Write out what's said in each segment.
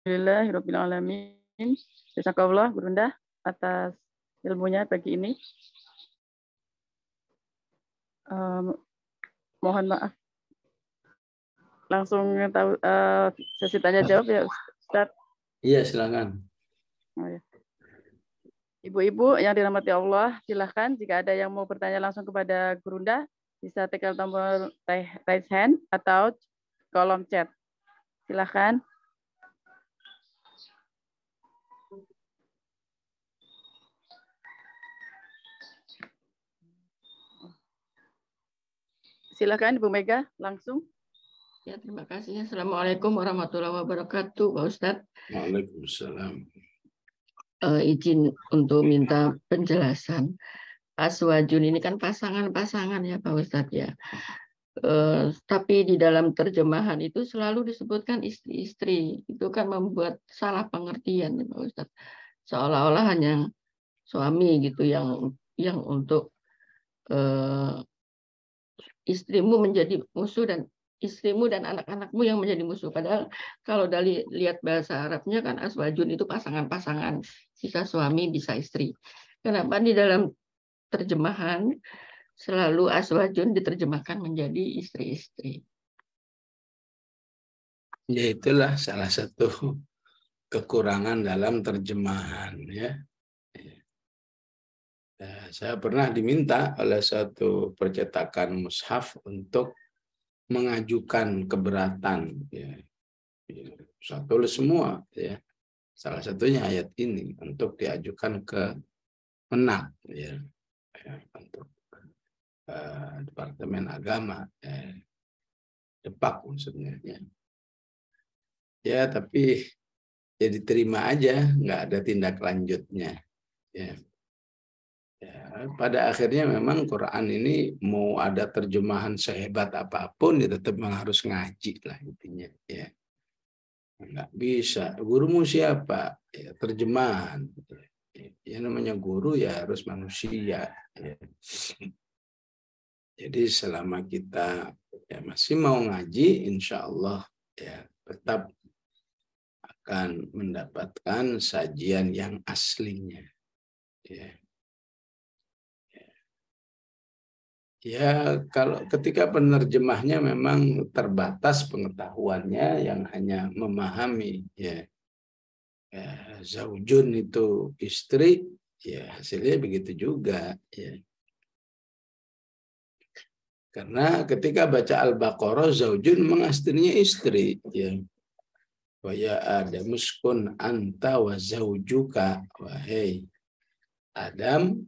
Alhamdulillahirabbil alamin. Jazakallah Bunda atas ilmunya pagi ini. Mohon maaf. Langsung tahu sesi tanya jawab ya Ustaz. Iya, silakan. Oh, ya. Ibu-ibu yang dirahmati Allah, silahkan jika ada yang mau bertanya langsung kepada Gurunda, bisa tekan tombol raise hand atau kolom chat. Silahkan. Silakan Ibu Mega langsung. Ya, terima kasih. Assalamualaikum warahmatullahi wabarakatuh, Pak Ustadz. Waalaikumsalam. Izin untuk minta penjelasan. Aswajun ini kan pasangan-pasangan ya Pak Ustadz ya. Tapi di dalam terjemahan itu selalu disebutkan istri-istri. Itu kan membuat salah pengertian ya Pak Ustadz. Seolah-olah hanya suami gitu yang untuk istrimu menjadi musuh dan istrimu dan anak-anakmu yang menjadi musuh. Padahal kalau dari lihat bahasa Arabnya kan aswajun itu pasangan-pasangan. Bisa suami, bisa istri. Kenapa di dalam terjemahan selalu aswajun diterjemahkan menjadi istri-istri? Ya, itulah salah satu kekurangan dalam terjemahan ya. Saya pernah diminta oleh suatu percetakan mushaf untuk mengajukan keberatan ya. Saya tulis semua ya. Salah satunya ayat ini untuk diajukan ke Menak ya. Untuk Departemen Agama Depak maksudnya ya. Ya, tapi ya diterima aja, nggak ada tindak lanjutnya ya. Ya, pada akhirnya memang Quran ini mau ada terjemahan sehebat apapun, ya tetap harus ngaji lah intinya. Ya, nggak bisa. Gurumu siapa? Ya, terjemahan. Ya, namanya guru ya harus manusia. Ya. Jadi selama kita ya masih mau ngaji, insya Allah ya tetap akan mendapatkan sajian yang aslinya. Ya. Ya, kalau ketika penerjemahnya memang terbatas pengetahuannya yang hanya memahami ya, zaujun itu istri, ya hasilnya begitu juga ya. Karena ketika baca Al-Baqarah zaujun memang istrinya istri ya. Wa ya Adam uskun anta wa zaujuka, wahai Adam,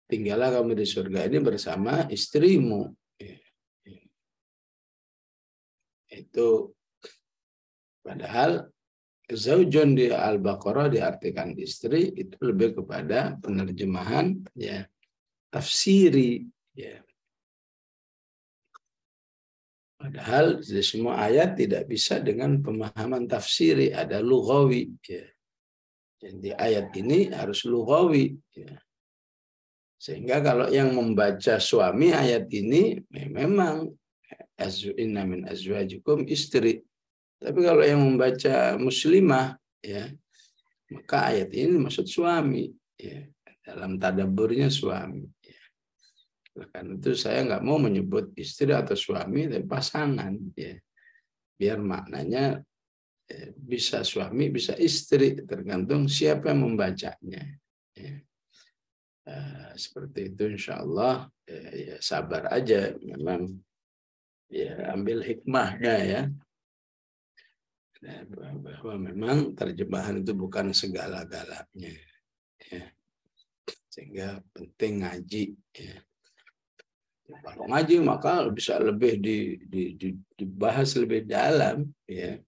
tinggallah kamu di surga ini bersama istrimu. Itu padahal zaujun di Al-Baqarah diartikan istri, itu lebih kepada penerjemahan ya tafsiri ya. Padahal di semua ayat tidak bisa dengan pemahaman tafsiri, ada lughawi ya. Jadi ayat ini harus lughawi ya. Sehingga kalau yang membaca suami ayat ini memang inna min azwajikum istri. Tapi kalau yang membaca muslimah ya, maka ayat ini maksud suami ya. Dalam tadabburnya suami ya. Karena itu saya nggak mau menyebut istri atau suami, tapi pasangan ya. Biar maknanya bisa suami, bisa istri, tergantung siapa yang membacanya ya. Seperti itu insya Allah ya, sabar aja, memang ya ambil hikmahnya ya, bahwa memang terjemahan itu bukan segala-galanya ya. Sehingga penting ngaji ya. Kalau ngaji maka bisa lebih dibahas lebih dalam ya.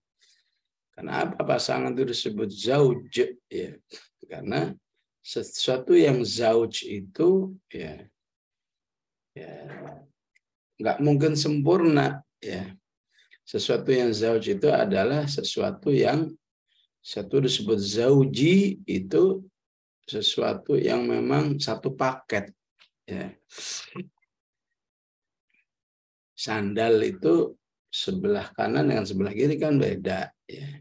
Karena apa pasangan itu disebut zauj ya? Karena sesuatu yang zauj itu ya nggak mungkin sempurna ya. Sesuatu yang zauj itu adalah sesuatu yang satu disebut zauji, itu sesuatu yang memang satu paket ya. Sandal itu sebelah kanan dengan sebelah kiri kan beda ya.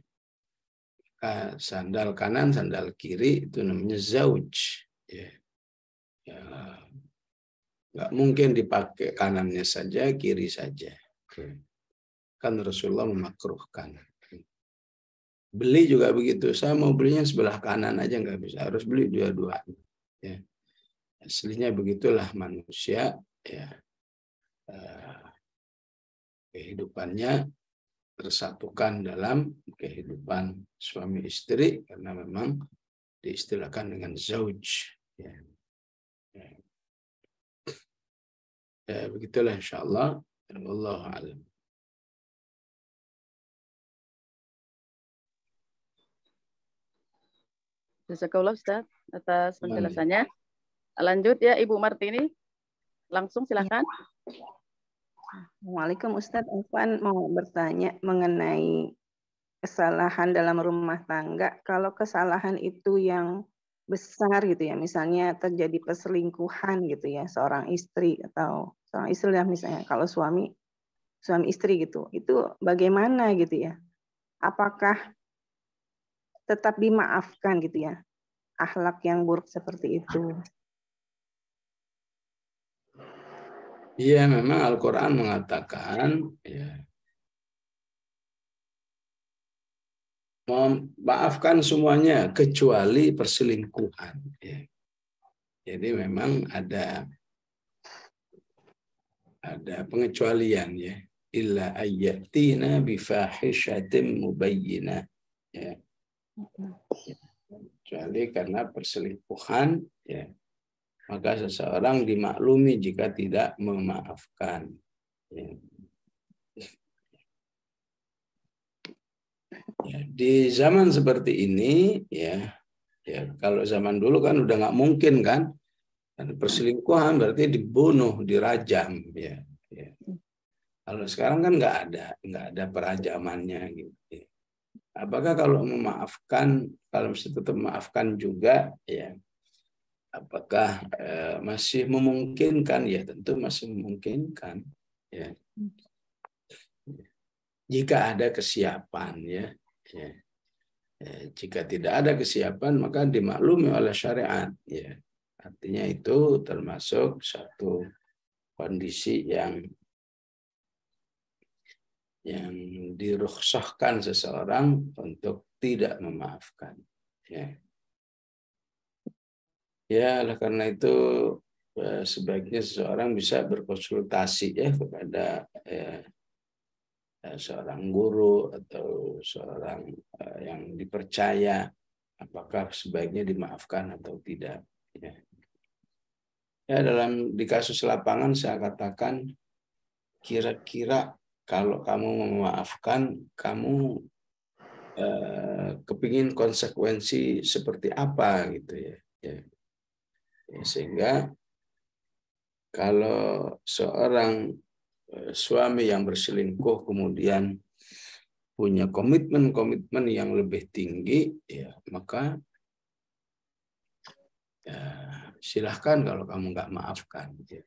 sandal kanan, sandal kiri itu namanya zauj. Ya. Ya. Nggak mungkin dipakai kanannya saja, kiri saja. Kan Rasulullah memakruhkan. Beli juga begitu. Saya mau belinya sebelah kanan aja nggak bisa. Harus beli dua-duanya. Ya. Aslinya begitulah manusia. Ya. Kehidupannya tersatukan dalam kehidupan suami istri karena memang diistilahkan dengan zauj. Ya. Ya. Ya, begitulah insyaallah. Wallahu a'lam. Jazakallah Ustaz atas penjelasannya. Lanjut ya Ibu Martini. Langsung silakan. Assalamualaikum Ustadz. Afwan mau bertanya mengenai kesalahan dalam rumah tangga. Kalau kesalahan itu yang besar gitu ya, misalnya terjadi perselingkuhan gitu ya, seorang istri atau seorang istri lah misalnya, kalau suami istri gitu, itu bagaimana gitu ya? Apakah tetap dimaafkan gitu ya, akhlak yang buruk seperti itu? Iya, memang Al-Quran mengatakan ya, memaafkan semuanya kecuali perselingkuhan. Ya. Jadi memang ada pengecualian ya. Illa ayyatina bifahishatin mubayyinah. Ya. Kecuali karena perselingkuhan ya. Maka seseorang dimaklumi jika tidak memaafkan. Ya. Ya, di zaman seperti ini, ya kalau zaman dulu kan udah nggak mungkin kan, dan perselingkuhan berarti dibunuh, dirajam, ya. Kalau sekarang kan nggak ada perajamannya gitu. Ya. Apakah kalau memaafkan, kalau mesti tetap memaafkan juga, ya. Apakah masih memungkinkan? Ya tentu masih memungkinkan. Ya. Jika ada kesiapan, ya. Jika tidak ada kesiapan, maka dimaklumi oleh syariat. Ya. Artinya itu termasuk satu kondisi yang dirukhsahkan seseorang untuk tidak memaafkan. Ya. Ya, oleh karena itu sebaiknya seseorang bisa berkonsultasi ya kepada seorang guru atau seorang yang dipercaya, apakah sebaiknya dimaafkan atau tidak. Ya, ya di kasus lapangan saya katakan kira-kira kalau kamu memaafkan, kamu kepingin konsekuensi seperti apa gitu ya. Sehingga kalau seorang suami yang berselingkuh kemudian punya komitmen yang lebih tinggi, ya maka ya, silahkan kalau kamu nggak maafkan. Ya,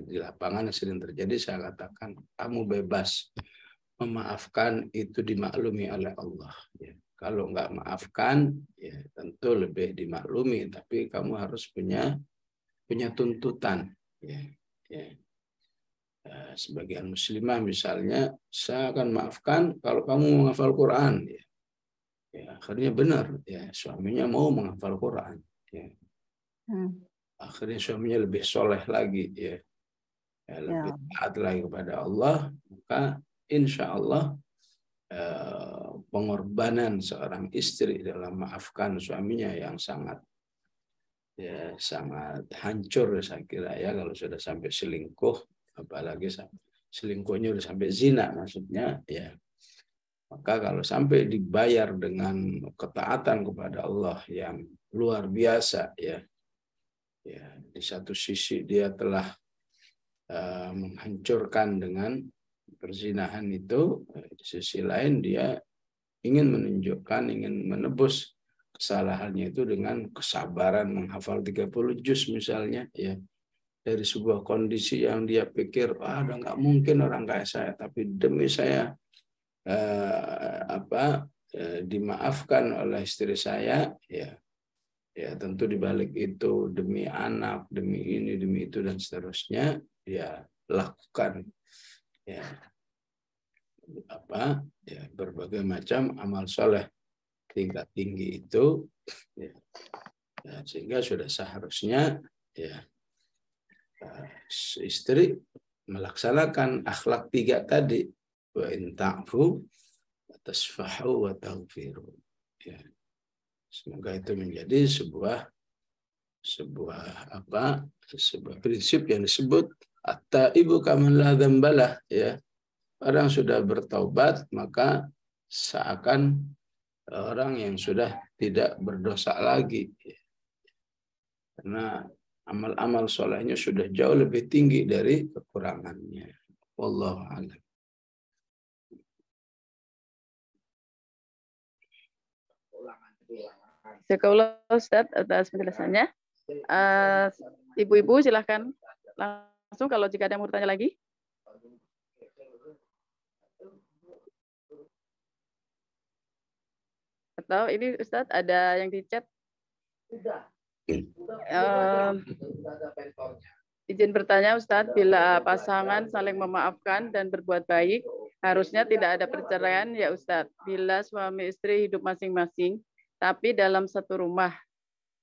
di lapangan sering terjadi, saya katakan kamu bebas memaafkan, itu dimaklumi oleh Allah. Ya. Kalau nggak maafkan, ya tentu lebih dimaklumi, tapi kamu harus punya tuntutan. Ya. Sebagian muslimah misalnya, saya akan maafkan kalau kamu menghafal Quran. Ya, akhirnya benar, ya suaminya mau menghafal Quran. Ya. Akhirnya suaminya lebih soleh lagi, ya lebih taat lagi kepada Allah. Maka insya Allah pengorbanan seorang istri dalam memaafkan suaminya yang sangat hancur, saya kira ya, kalau sudah sampai selingkuh, apalagi selingkuhnya udah sampai zina maksudnya, ya maka kalau sampai dibayar dengan ketaatan kepada Allah yang luar biasa, ya di satu sisi dia telah menghancurkan dengan perzinahan itu, di sisi lain dia ingin menebus kesalahannya itu dengan kesabaran menghafal 30 juz misalnya, ya dari sebuah kondisi yang dia pikir udah nggak mungkin orang kayak saya, tapi demi saya dimaafkan oleh istri saya, ya tentu dibalik itu demi anak, demi ini, demi itu dan seterusnya, ya lakukan ya berbagai macam amal soleh tingkat tinggi itu, ya, sehingga sudah seharusnya ya istri melaksanakan akhlak 3 tadi, wa in ta'fu wa tasfahu wa taghfiru. Ya. Semoga itu menjadi sebuah prinsip yang disebut at-taibu kaman la dzambalah, ya. Orang sudah bertaubat maka seakan orang yang sudah tidak berdosa lagi. Karena amal-amal solehnya sudah jauh lebih tinggi dari kekurangannya. Wallahu a'lam. Jazakallah Ustaz atas penjelasannya. Ibu-ibu silahkan langsung kalau jika ada yang mau bertanya lagi. Atau ini Ustaz ada yang di chat. Izin bertanya Ustaz, bila pasangan saling memaafkan dan berbuat baik, harusnya tidak ada perceraian ya Ustaz. Bila suami istri hidup masing-masing, tapi dalam satu rumah,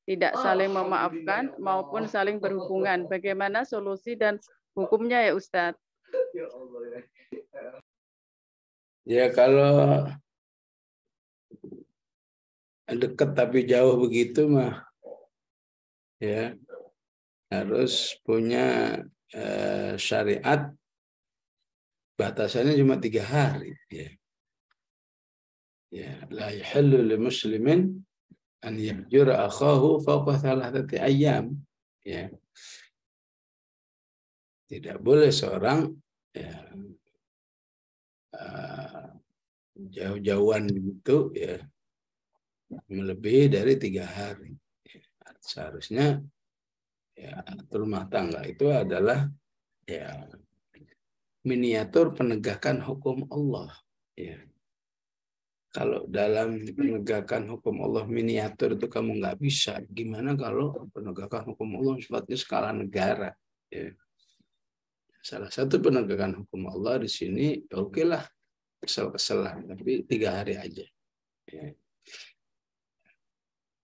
tidak saling memaafkan maupun saling berhubungan, bagaimana solusi dan hukumnya ya Ustaz? Ya kalau dekat tapi jauh begitu mah, ya harus punya syariat, batasannya cuma 3 hari. Ya, la yahillu li muslimin an yahjura akhahu fawqa 3 ayyam. Ya. Tidak boleh seorang jauh-jauhan begitu ya melebihi dari 3 hari. Seharusnya ya rumah tangga itu adalah ya miniatur penegakan hukum Allah. Ya. Kalau dalam penegakan hukum Allah miniatur itu kamu nggak bisa, gimana kalau penegakan hukum Allah sifatnya skala negara? Ya. Salah satu penegakan hukum Allah di sini, oke lah, kesel-keselan, tapi 3 hari aja. Ya.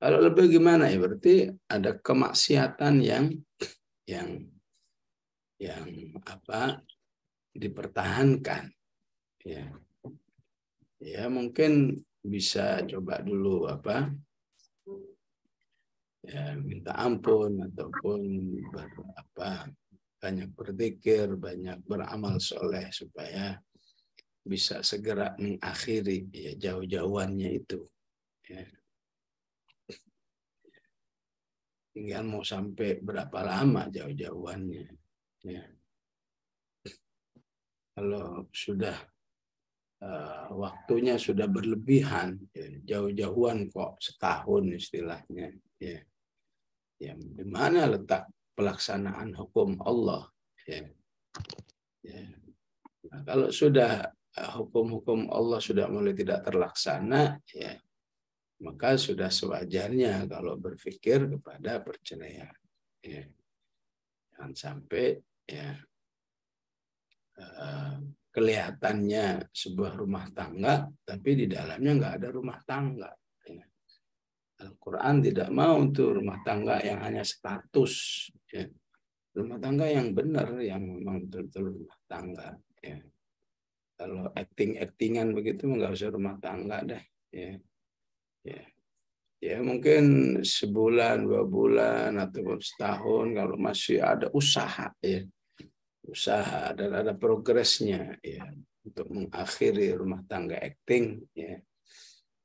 Kalau lebih gimana ya? Berarti ada kemaksiatan yang dipertahankan. Ya. Ya mungkin bisa coba dulu ya minta ampun ataupun banyak berzikir, banyak beramal soleh supaya bisa segera mengakhiri ya jauh-jauhannya itu. Ya. Tinggal mau sampai berapa lama jauh-jauhannya. Ya. Kalau sudah waktunya sudah berlebihan, ya, jauh-jauhan kok setahun istilahnya. Ya. Ya, di mana letak pelaksanaan hukum Allah? Ya. Ya. Nah, kalau sudah hukum-hukum Allah sudah mulai tidak terlaksana, ya maka sudah sewajarnya kalau berpikir kepada perceraian. Ya. Jangan sampai ya kelihatannya sebuah rumah tangga, tapi di dalamnya nggak ada rumah tangga. Ya. Al-Quran tidak mau untuk rumah tangga yang hanya status. Ya. Rumah tangga yang benar, yang memang betul-betul rumah tangga. Ya. Kalau acting-actingan begitu nggak usah rumah tangga deh. Ya. Ya. Ya mungkin sebulan, 2 bulan, ataupun setahun kalau masih ada usaha, ya usaha dan ada progresnya, ya untuk mengakhiri rumah tangga acting, ya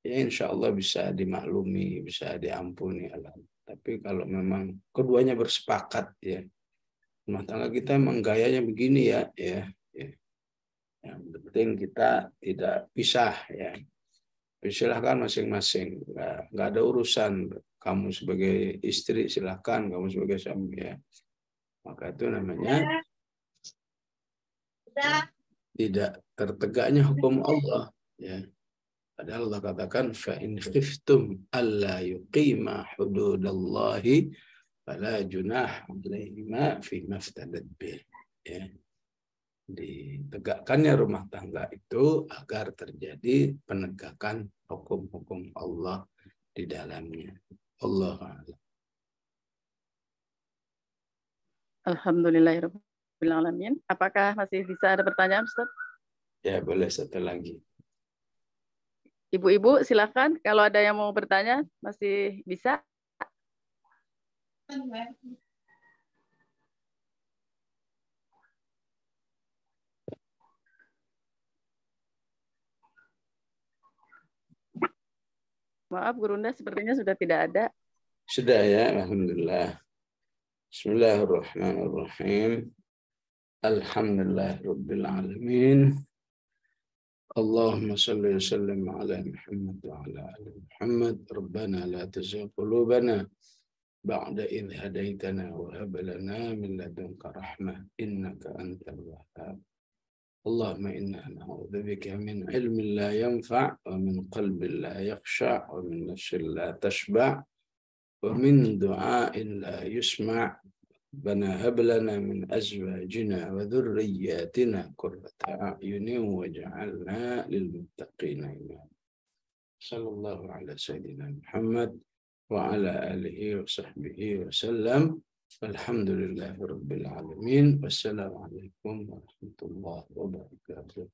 insya Allah bisa dimaklumi, bisa diampuni Allah. Tapi kalau memang keduanya bersepakat, ya rumah tangga kita emang gayanya begini ya, yang penting kita tidak pisah, ya. Silahkan masing-masing, nggak ada urusan kamu sebagai istri silahkan, kamu sebagai suami ya, maka itu namanya tidak tertegaknya hukum Allah ya. Padahal Allah katakan fa in khiftum alla yuqima hududallahi fala junah 'alaihima fi maftadat bih. Ya. Ditegakkannya rumah tangga itu agar terjadi penegakan hukum-hukum Allah di dalamnya. Allah a'lam. Alhamdulillahirabbil alamin. Apakah masih bisa ada pertanyaan, Ustaz? Ya, boleh satu lagi. Ibu-ibu silakan kalau ada yang mau bertanya masih bisa. Maaf, Gurunda sepertinya sudah tidak ada. Sudah ya, alhamdulillah. Bismillahirrahmanirrahim. Alhamdulillahirabbil alamin. Allahumma salli wa sallim ala Muhammad wa ala ali Muhammad. Rabbana la tuzigh qulubana ba'da idh hadaytana wa hab lana min ladunka rahmah innaka antal wahhab. اللهم إنا نعوذ بك من علم لا ينفع ومن قلب لا يخشع ومن نفس لا تشبع ومن دعاء لا يسمع. ربنا هب لنا من أزواجنا وذرياتنا قرة أعين واجعلنا للمتقين إماما. صلى الله على سيدنا محمد وعلى آله وصحبه وسلم. Alhamdulillahirabbil alamin. Wassalamualaikum warahmatullahi wabarakatuh.